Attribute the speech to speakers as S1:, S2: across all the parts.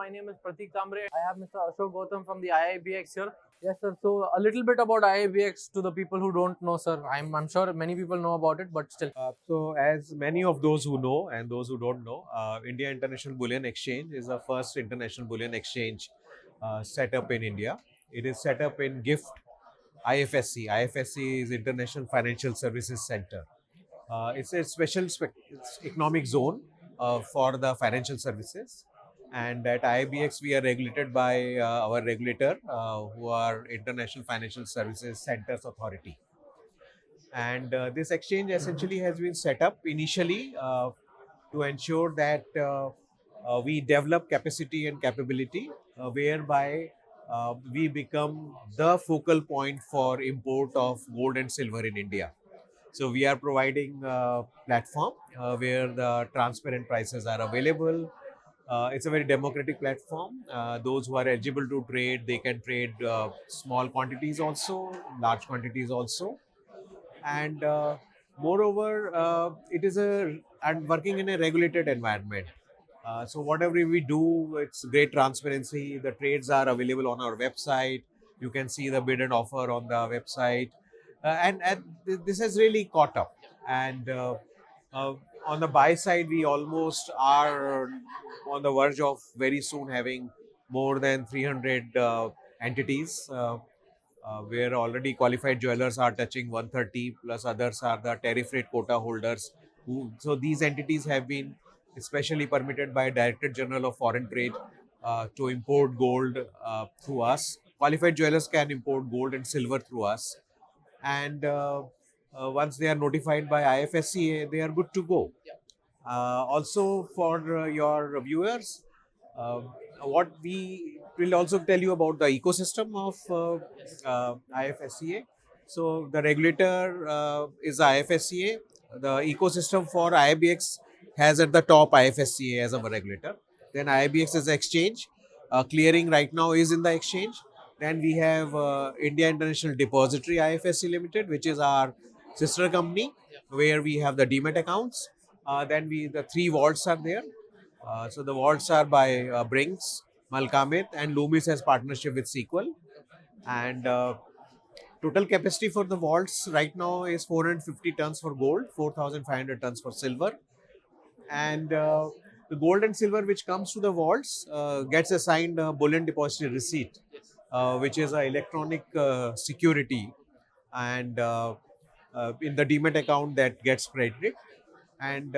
S1: My name is Pratik Kamre. I have Mr. Ashok Gautam from the IIBX here. Yes, sir. So a little bit about IIBX to the people who don't know, sir. I'm sure many people know about it, but still.
S2: So, as many of those who know and those who don't know, India International Bullion Exchange is the first international bullion exchange set up in India. It is set up in GIFT IFSC. IFSC is International Financial Services Center. It's a special economic zone for the financial services. And at IIBX, we are regulated by our regulator, who are International Financial Services Centers Authority. And this exchange essentially has been set up initially to ensure that we develop capacity and capability, whereby we become the focal point for import of gold and silver in India. So we are providing a platform where the transparent prices are available. It's a very democratic platform. Those who are eligible to trade, they can trade small quantities also, large quantities also, and moreover, it is a and working in a regulated environment. So whatever we do, it's great transparency. The trades are available on our website. You can see the bid and offer on the website, and this has really caught up. And uh, on the buy side, we almost are on the verge of very soon having more than 300 entities. Where already qualified jewelers are touching 130, plus others are the tariff rate quota holders. So these entities have been especially permitted by Director General of Foreign Trade to import gold through us. Qualified jewelers can import gold and silver through us, and once they are notified by IFSCA, they are good to go. Also, for your viewers, uh, what we will also tell you about the ecosystem of IFSCA. So, the regulator is IFSCA. The ecosystem for IIBX has at the top IFSCA as our regulator. Then IIBX is the exchange. Clearing right now is in the exchange. Then we have India International Depository IFSC Limited, which is our sister company, where we have the demat accounts. Then the three vaults are there. So the vaults are by Brinks, Malkamit, and Loomis has partnership with Sequel. And total capacity for the vaults right now is 450 tons for gold, 4,500 tons for silver, and the gold and silver which comes to the vaults gets assigned a bullion depository receipt, which is an electronic security, and in the demat account that gets credited. And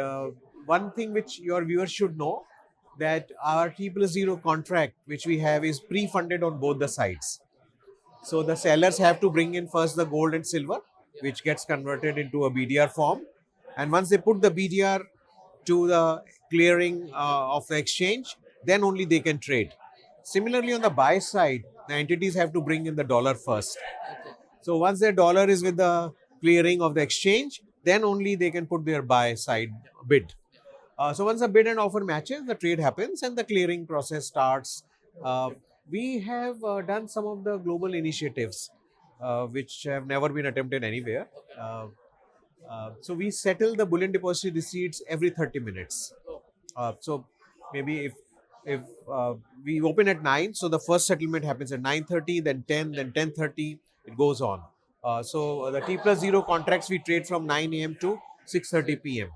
S2: one thing which your viewers should know, that our T+0 contract which we have is pre-funded on both the sides. So the sellers have to bring in first the gold and silver, which gets converted into a BDR form, and once they put the BDR to the clearing of the exchange, then only they can trade. Similarly, on the buy side, the entities have to bring in the dollar first. So once their dollar is with the clearing of the exchange, then only they can put their buy side bid. So once the bid and offer matches, the trade happens and the clearing process starts. Uh, we have done some of the global initiatives which have never been attempted anywhere. So we settle the bullion depository receipts every 30 minutes. So maybe if we open at 9, so the first settlement happens at 9:30, then 10, then 10:30. It goes on. So the T+0 contracts we trade from 9 a.m. to 6:30 p.m.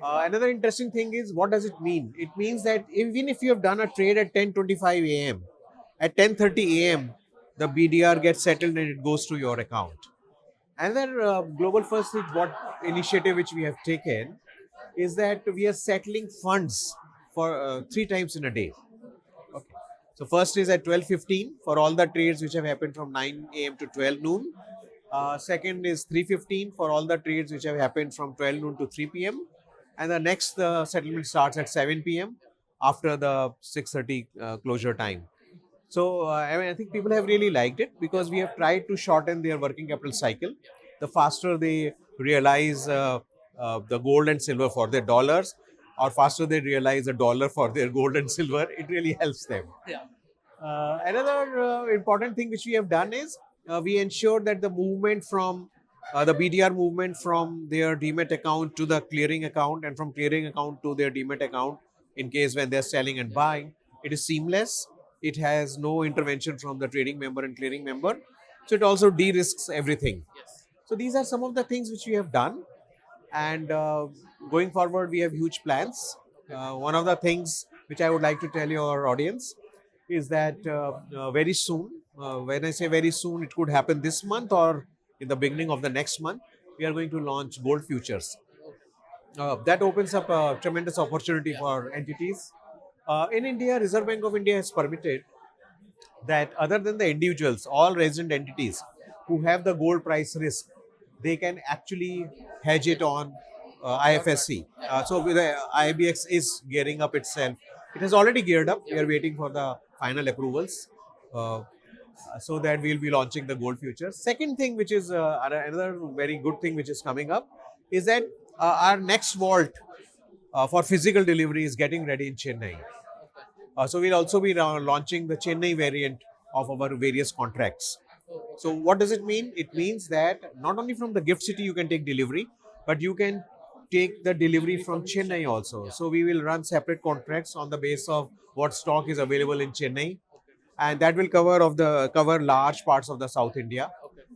S2: Another interesting thing is, what does it mean? It means that even if you have done a trade at 10:25 a.m., at 10:30 a.m. the BDR gets settled and it goes to your account. Another global first is what initiative which we have taken is that we are settling funds for 3 times in a day. Okay. So first is at 12:15 for all the trades which have happened from 9 a.m. to 12 noon. Second is 3:15 for all the trades which have happened from 12 noon to 3 p.m. And the next settlement starts at 7 p.m. after the 6:30 closure time. So I think people have really liked it because we have tried to shorten their working capital cycle. The faster they realize the gold and silver for their dollars, or faster they realize the dollar for their gold and silver, it really helps them.
S1: Yeah.
S2: Another important thing which we have done is we ensure that the movement from the BDR movement from their demat account to the clearing account, and from clearing account to their demat account, in case when they're selling and buying, It is seamless. It has no intervention from the trading member and clearing member. So it also de-risks everything. So these are some of the things which we have done, and going forward we have huge plans. One of the things which I would like to tell your audience is that very soon, when I say very soon, it could happen this month or in the beginning of the next month, we are going to launch gold futures. That opens up a tremendous opportunity for entities. In India, Reserve Bank of India has permitted that other than the individuals, all resident entities who have the gold price risk, they can actually hedge it on IFSC. So the IIBX is gearing up itself. It has already geared up. We are waiting for the final approvals. So that we'll be launching the gold futures. Second thing, which is another very good thing which is coming up, is that our next vault for physical delivery is getting ready in Chennai. So we'll also be launching the Chennai variant of our various contracts. So what does it mean? It means that not only from the gift city you can take delivery, but you can take the delivery from Chennai also. So we will run separate contracts on the base of what stock is available in Chennai, and that will cover large parts of the South India.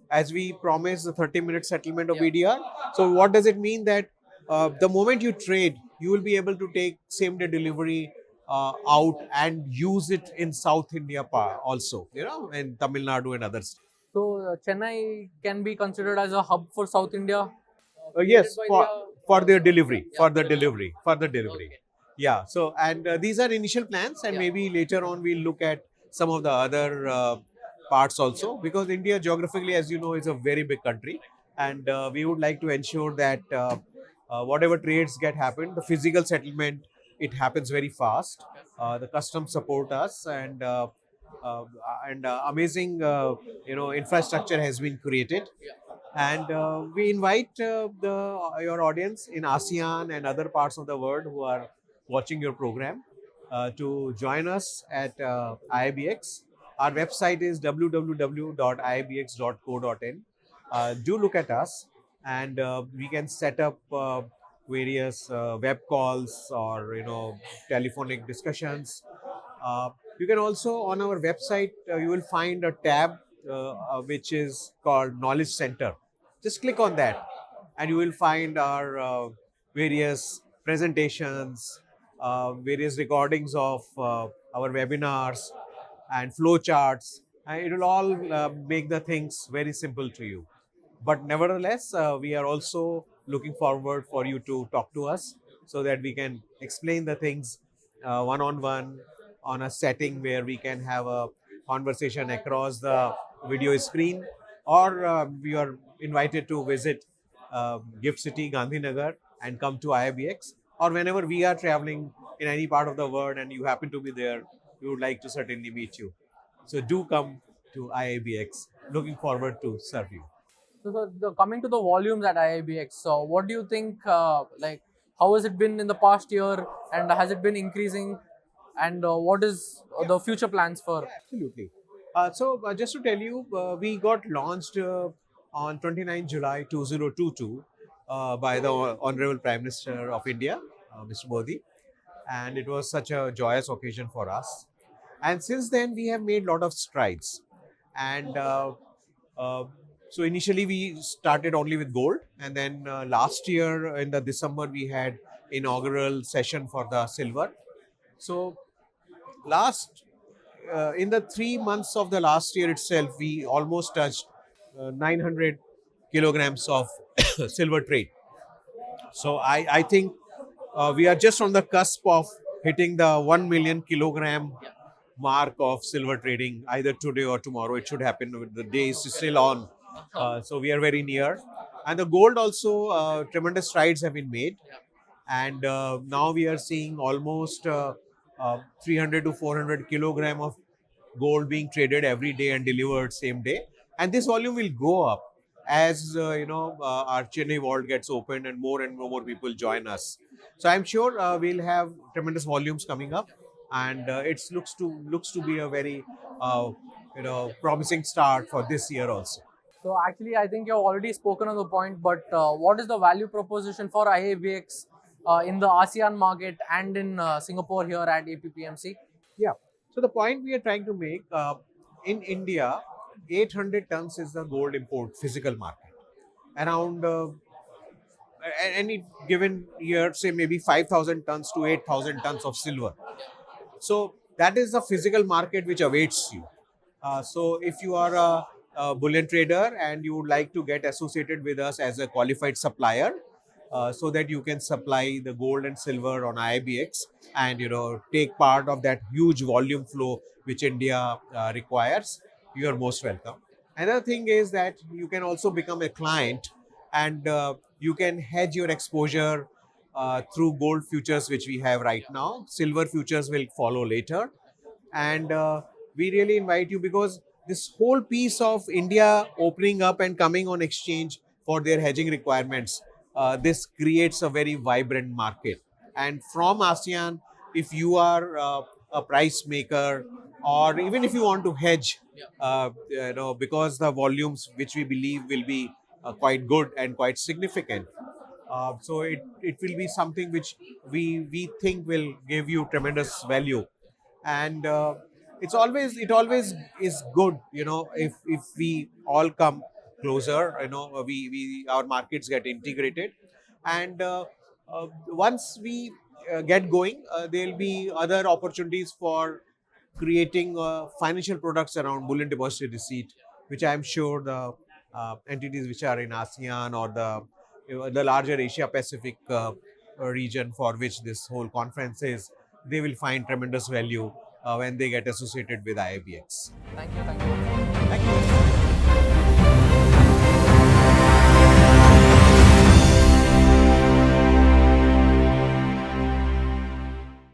S2: As we promised the 30-minute settlement of BDR. So what does it mean? That the moment you trade, you will be able to take same day delivery out and use it in South India also, in Tamil Nadu and others.
S1: So Chennai can be considered as a hub for South India.
S2: Yes,
S1: Created by
S2: for
S1: the
S2: their delivery,
S1: yeah,
S2: for
S1: for
S2: the
S1: the
S2: delivery, for the delivery.
S1: Okay.
S2: Yeah. So and these are initial plans, and
S1: Yeah.
S2: maybe later on we'll look at some of the other parts also, because India geographically, as you know, is a very big country, and we would like to ensure that whatever trades get happen, the physical settlement, it happens very fast. The customs support us, uh, and amazing infrastructure has been created, and we invite your audience in ASEAN and other parts of the world who are watching your program to join us at IIBX. Our website is www.iibx.co.in. Do look at us, and we can set up various web calls or telephonic discussions. uh, you can also, on our website, you will find a tab which is called Knowledge Center. Just click on that, and you will find our various presentations, various recordings of our webinars, and flow charts. And it will all make the things very simple to you. But nevertheless, we are also looking forward for you to talk to us so that we can explain the things one on one on a setting where we can have a conversation across the video screen, or we are invited to visit Gift City, Gandhinagar, and come to IIBX, or whenever we are traveling in any part of the world and you happen to be there, we would like to certainly meet you. So do come to IIBX. Looking forward to serve you.
S1: So coming to the volumes at IIBX, so what do you think? How has it been in the past year, and has it been increasing? And what is the future plans for?
S2: Absolutely. So just to tell you, we got launched on 29 July 2022 by the Honorable Prime Minister of India, Mr. Modi, and it was such a joyous occasion for us. And since then, we have made a lot of strides. And uh, so initially, we started only with gold, and then last year in the December, we had inaugural session for the silver. So last in the 3 months of the last year itself, we almost touched 900 kilograms of silver trade. So I think we are just on the cusp of hitting the 1 million kilogram mark of silver trading either today or tomorrow. It should happen. The day is still on. So we are very near. And the gold also, tremendous strides have been made. And now we are seeing almost 300 to 400 kilogram of gold being traded every day and delivered same day, and this volume will go up as our Chennai vault gets opened and more people join us. So I'm sure we'll have tremendous volumes coming up, and it looks to be a very promising start for this year also.
S1: So actually, I think you've already spoken on the point, but what is the value proposition for IIBX in the ASEAN market and in Singapore here at APPMC?
S2: Yeah. So the point we are trying to make in India, 800 tons is the gold import physical market. Around any given year, say maybe 5,000 tons to 8,000 tons of silver. So that is the physical market which awaits you. So if you are a bullion trader and you would like to get associated with us as a qualified supplier, so that you can supply the gold and silver on IIBX and take part of that huge volume flow which India requires, you are most welcome. Another thing is that you can also become a client and you can hedge your exposure through gold futures which we have right now. Silver futures will follow later, and we really invite you because this whole piece of India opening up and coming on exchange for their hedging requirements, this creates a very vibrant market. And from ASEAN, if you are a price maker or even if you want to hedge, because the volumes which we believe will be quite good and quite significant, so it will be something which we think will give you tremendous value. And it always is good, if we all come closer, we our markets get integrated. And once we get going, there'll be other opportunities for creating financial products around bullion deposit receipt, which I'm sure the entities which are in ASEAN or the larger Asia Pacific region for which this whole conference is, they will find tremendous value when they get associated with IIBX.
S1: Thank you. Thank you.
S2: Thank you.